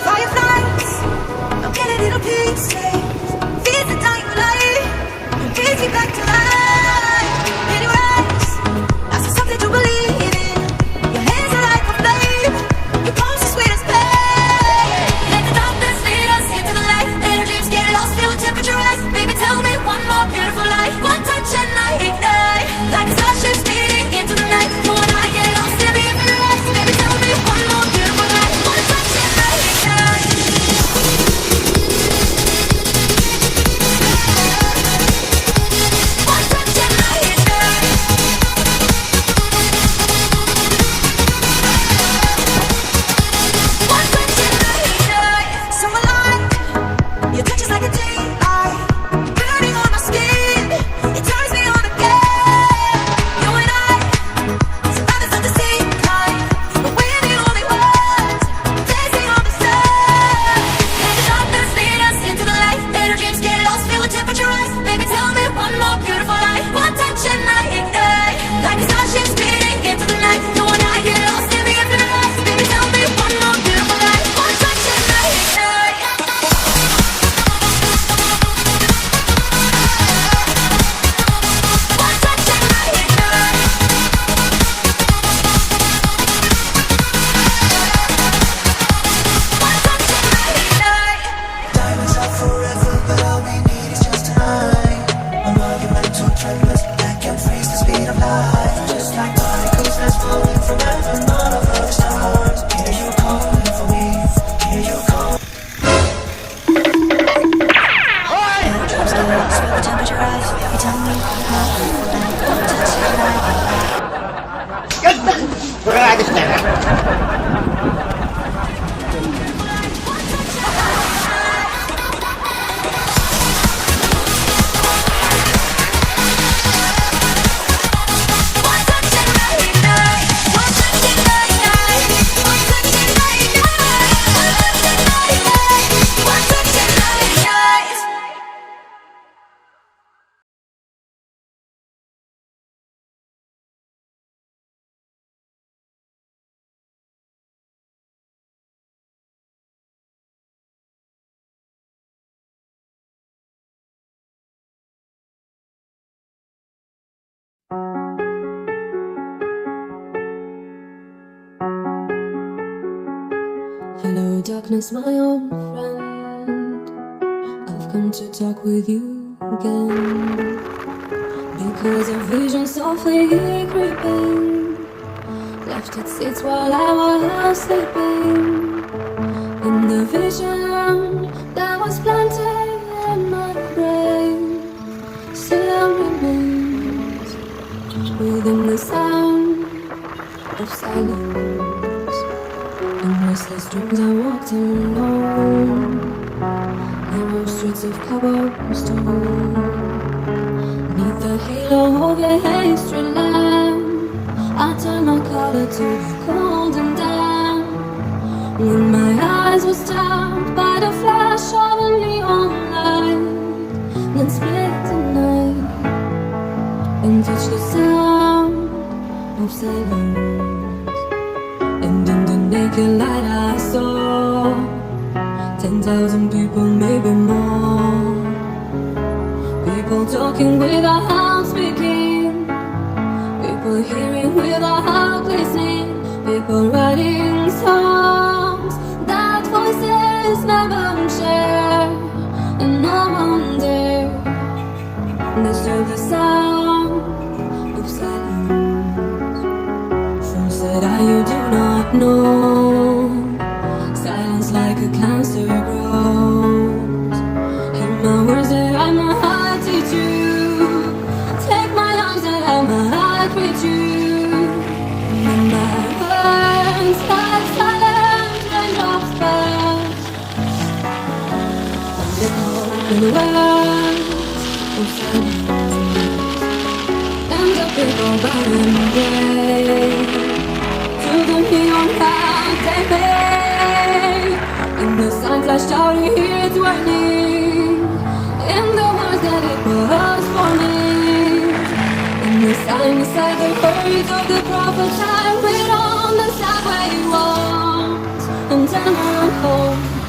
Fireflies, I'm getting little pieces. Fears the dying light, and brings me back to life. Anyways, I see something to believe in. Your hands are like a flame, your palms are sweet as pain. Let the darkness lead us into the light. Let our dreams get lost, feel temperature rise. Baby, tell me one more beautiful life. One touch and I ignite, like a starship speeding into the night. You and I get lost in the infinite light. Baby, tell me one more beautiful life. One touch and I ignite. One touch and I ignite. One touch and I ignite. So alive, your touch is like a daylight, burning on my skin. It turns me on again. You and I, survivors of the same kind, but we're the only ones dancing on the sun. Let the darkness lead us into the light. Let our dreams get lost, feel the temperature rise. Baby, tell me one more beautiful life. One touch and I ignite, like a starship speeding into the night. You and I get lost in the infinite light. Baby, tell me one more beautiful life. One touch and I ignite. One touch and I ignite. One touch and I ignite. Diamonds are forever, but all we need is just tonight. A monumental tremors that can freeze the speed of light. Just like particles that's falling from heaven, all over the stars. Hear you calling for me, hear you calling. Drops get lost, feel the temperature rise. You tell me one more beautiful life. One touch and I ignite. One touch and I ignite. One touch and I ignite. One touch and I ignite. One touch and I ignite. Hello, darkness, my old friend. I've come to talk with you again because a vision softly creeping left its seats while I was sleeping. And the vision that was planted in my brain still remains within the sound of silence. In restless dreams I walked alone, narrow streets of cobblestone. Neath the halo of a street lamp, I turned my collar to the cold and damp. When my eyes were stabbed by the flash of a neon light, then split the night and touched the sound of silence. And in the naked light I saw 10,000 people, maybe more. People talking without speaking, people hearing without listening, people writing songs that voices never share. And no one dare disturb the sound of silence. Fools said you do not know, silence like a cancer grows. Hear my words that I might teach you, take my arms that I might reach you. And my words like silent raindrops fast, in the words of silence. And the people burning away to the neon light they made. And the sign flashed out, you hear it warning in the words that it was for me. And the Standing beside the words of the prophet, I read on the subway walls and down the home.